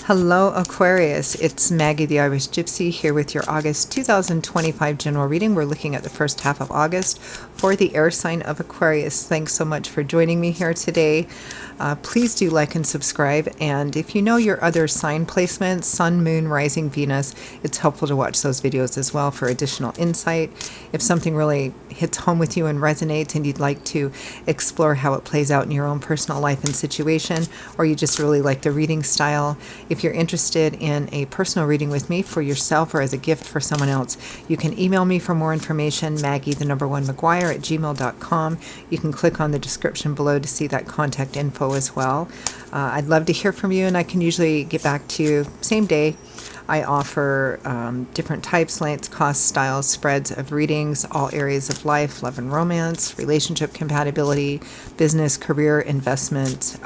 Hello Aquarius, it's Maggie the Irish Gypsy here with your August 2025 general reading. We're looking at the first half of August for the air sign of Aquarius. Thanks so much for joining me here today. Please do like and subscribe, and if you know your other sign placements, Sun, Moon, Rising, Venus, it's helpful to watch those videos as well for additional insight. If something really hits home with you and resonates and you'd like to explore how it plays out in your own personal life and situation, or you just really like the reading style, if you're interested in a personal reading with me for yourself or as a gift for someone else, you can email me for more information, Maggie1McGuire@gmail.com. You can click on the description below to see that contact info as well. I'd love to hear from you, and I can usually get back to you same day. I offer different types, lengths, costs, styles, spreads of readings, all areas of life, love and romance, relationship compatibility, business, career, investment,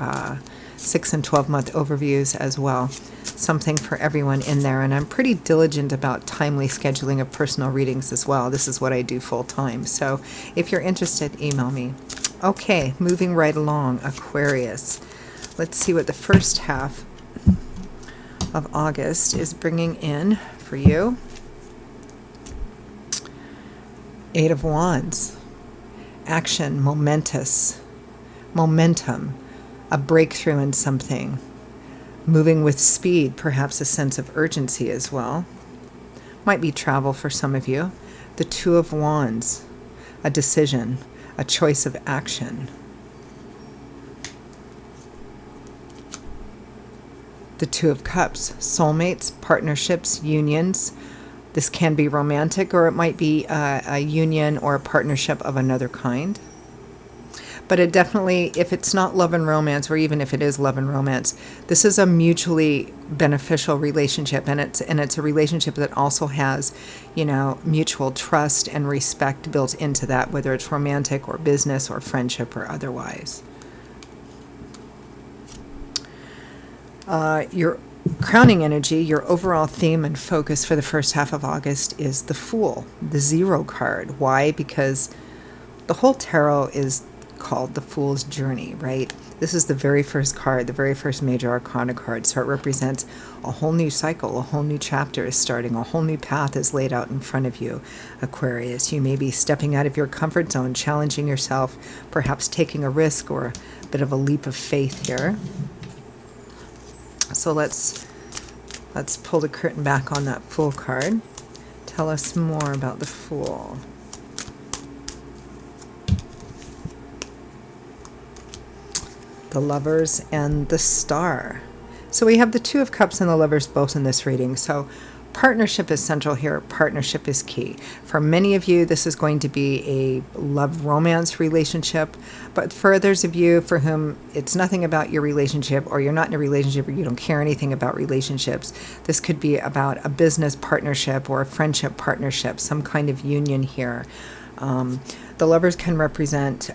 6 and 12-month overviews as well. Something for everyone in there, and I'm pretty diligent about timely scheduling of personal readings as well. This is what I do full time, so if you're interested, email me. Okay, moving right along, Aquarius. Let's see what the first half of August is bringing in for you. Eight of Wands. Action, momentous, momentum, a breakthrough in something. Moving with speed, perhaps a sense of urgency as well. Might be travel for some of you. The Two of Wands, a decision, a choice of action. The Two of Cups, soulmates, partnerships, unions. This can be romantic, or it might be a union or a partnership of another kind. But it definitely, if it's not love and romance, or even if it is love and romance, this is a mutually beneficial relationship, and it's a relationship that also has, mutual trust and respect built into that, whether it's romantic or business or friendship or otherwise. Your crowning energy, your overall theme and focus for the first half of August is the Fool, the Zero card. Why? Because the whole tarot is called the Fool's Journey, right? This is the very first card, the very first major arcana card, so it represents a whole new cycle, a whole new chapter is starting, a whole new path is laid out in front of you, Aquarius. You may be stepping out of your comfort zone, challenging yourself, perhaps taking a risk or a bit of a leap of faith here. So let's pull the curtain back on that Fool card. Tell us more about the Fool. The Lovers and the Star. So we have the Two of Cups and the Lovers both in this reading. So partnership is central here. Partnership is key. For many of you, this is going to be a love-romance relationship. But for others of you for whom it's nothing about your relationship, or you're not in a relationship, or you don't care anything about relationships, this could be about a business partnership or a friendship partnership, some kind of union here. The Lovers can represent,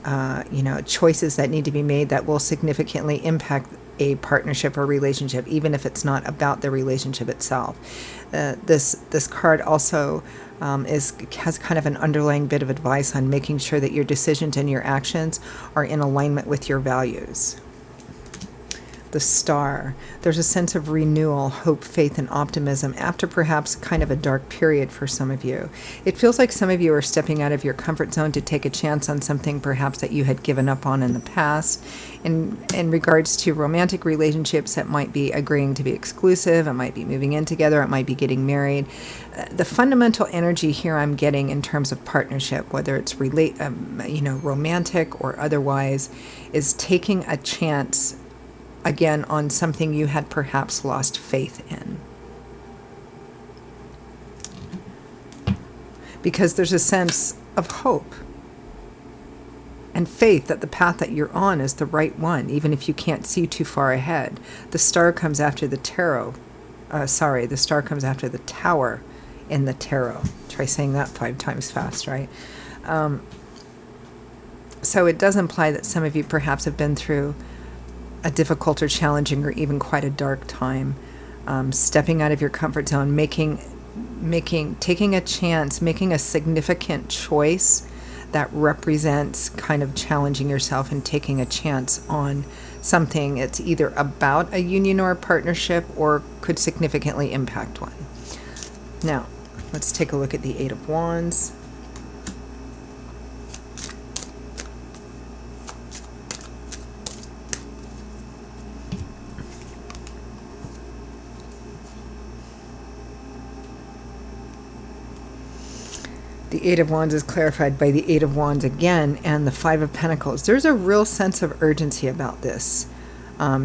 choices that need to be made that will significantly impact a partnership or relationship, even if it's not about the relationship itself. This card also has kind of an underlying bit of advice on making sure that your decisions and your actions are in alignment with your values. The Star. There's a sense of renewal, hope, faith, and optimism after perhaps kind of a dark period for some of you. It feels like some of you are stepping out of your comfort zone to take a chance on something perhaps that you had given up on in the past. In regards to romantic relationships, it might be agreeing to be exclusive, it might be moving in together, it might be getting married. The fundamental energy here I'm getting in terms of partnership, whether it's romantic or otherwise, is taking a chance again on something you had perhaps lost faith in. Because there's a sense of hope and faith that the path that you're on is the right one, even if you can't see too far ahead. The Star comes after the tarot. The Star comes after the Tower in the tarot. Try saying that 5 times fast, right? So it does imply that some of you perhaps have been through a difficult or challenging or even quite a dark time, stepping out of your comfort zone, taking a chance, making a significant choice that represents kind of challenging yourself and taking a chance on something. It's either about a union or a partnership, or could significantly impact one. Now, let's take a look at the Eight of Wands. The Eight of Wands is clarified by the Eight of Wands again, and the Five of Pentacles. There's a real sense of urgency about this,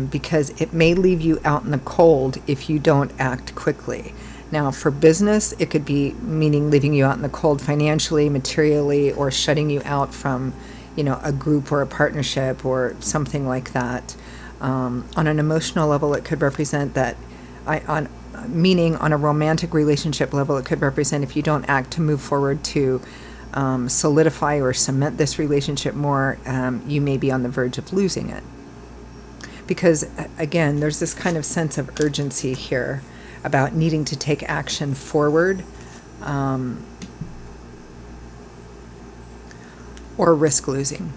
because it may leave you out in the cold if you don't act quickly. Now, for business, it could be meaning leaving you out in the cold financially, materially, or shutting you out from, a group or a partnership or something like that. On an emotional level, it could represent that meaning on a romantic relationship level, it could represent if you don't act to move forward to solidify or cement this relationship more, you may be on the verge of losing it. Because, again, there's this kind of sense of urgency here about needing to take action forward, or risk losing.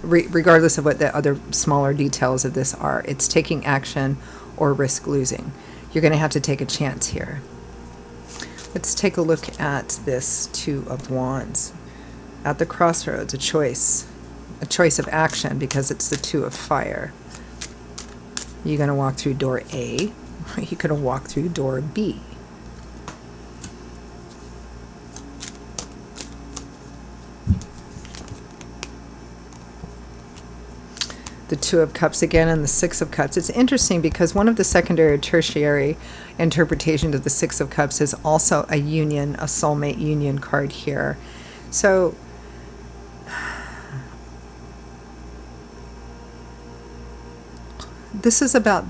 Regardless of what the other smaller details of this are, it's taking action or risk losing. You're going to have to take a chance here. Let's take a look at this Two of Wands. At the crossroads, a choice of action, because it's the Two of Fire. You're going to walk through door A, or you're going to walk through door B. The Two of Cups again, and the Six of Cups. It's interesting because one of the secondary or tertiary interpretations of the Six of Cups is also a union, a soulmate union card here. So this is about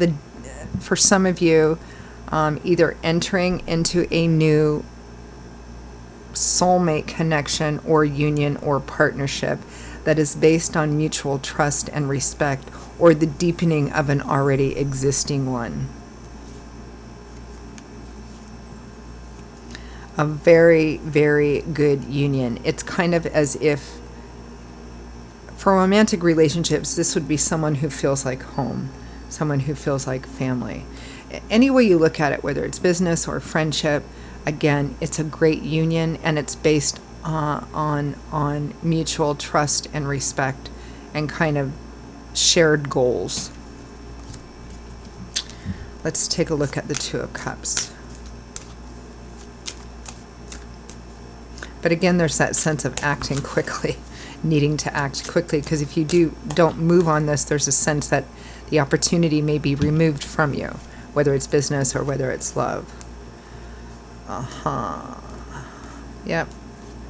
for some of you, either entering into a new soulmate connection or union or partnership that is based on mutual trust and respect, or the deepening of an already existing one. A very, very good union. It's kind of as if, for romantic relationships, this would be someone who feels like home, someone who feels like family. Any way you look at it, whether it's business or friendship, again, it's a great union, and it's based on mutual trust and respect and kind of shared goals. Let's take a look at the Two of Cups. But again, there's that sense of acting quickly, needing to act quickly, because if you don't move on this, there's a sense that the opportunity may be removed from you, whether it's business or whether it's love. Yep.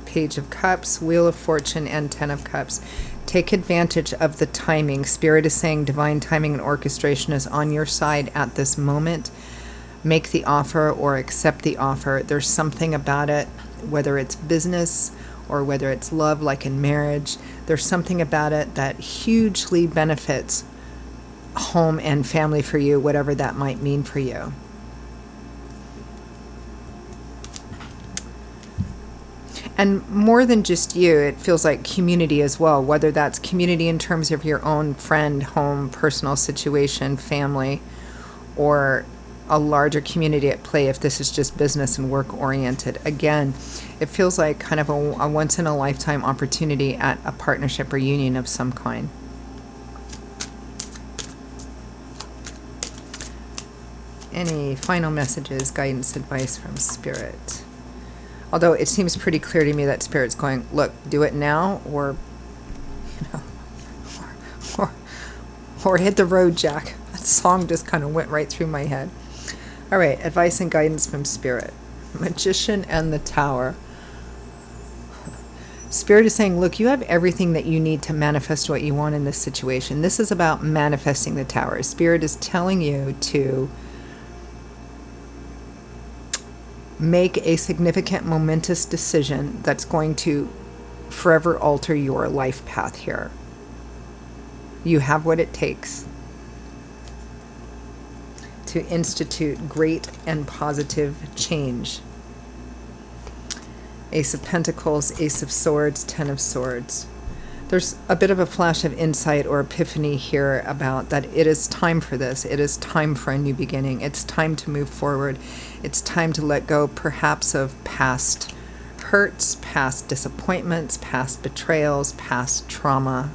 Page of Cups, Wheel of Fortune, and Ten of Cups. Take advantage of the timing. Spirit is saying divine timing and orchestration is on your side at this moment. Make the offer or accept the offer. There's something about it, whether it's business or whether it's love, like in marriage. There's something about it that hugely benefits home and family for you, whatever that might mean for you. And more than just you, it feels like community as well, whether that's community in terms of your own friend, home, personal situation, family, or a larger community at play if this is just business and work oriented. Again, it feels like kind of a once in a lifetime opportunity at a partnership or union of some kind. Any final messages, guidance, advice from Spirit? Although it seems pretty clear to me that Spirit's going, look, do it now, or hit the road, Jack. That song just kind of went right through my head. All right, advice and guidance from Spirit. Magician and the Tower. Spirit is saying, look, you have everything that you need to manifest what you want in this situation. This is about manifesting the Tower. Spirit is telling you to make a significant, momentous decision that's going to forever alter your life path here. You have what it takes to institute great and positive change. Ace of Pentacles, Ace of Swords, Ten of Swords. There's a bit of a flash of insight or epiphany here about that it is time for this. It is time for a new beginning. It's time to move forward. It's time to let go perhaps of past hurts, past disappointments, past betrayals, past trauma.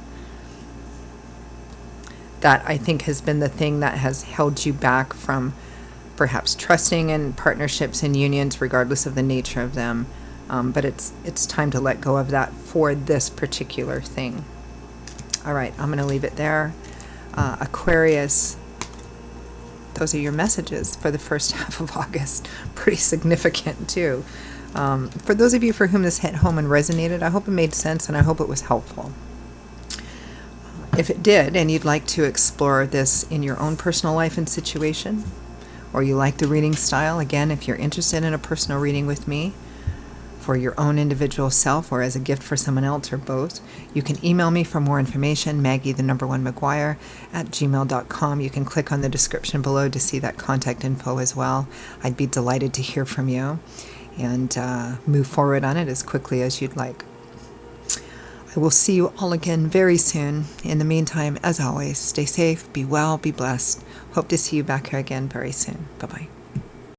That I think has been the thing that has held you back from perhaps trusting in partnerships and unions regardless of the nature of them. But it's time to let go of that for this particular thing. All right, I'm going to leave it there. Aquarius, those are your messages for the first half of August. Pretty significant, too. For those of you for whom this hit home and resonated, I hope it made sense and I hope it was helpful. If it did, and you'd like to explore this in your own personal life and situation, or you like the reading style, again, if you're interested in a personal reading with me, for your own individual self or as a gift for someone else or both, you can email me for more information, Maggie1McGuire@gmail.com. You can click on the description below to see that contact info as well. I'd be delighted to hear from you and move forward on it as quickly as you'd like. I will see you all again very soon. In the meantime, as always, stay safe, be well, be blessed. Hope to see you back here again very soon. Bye-bye.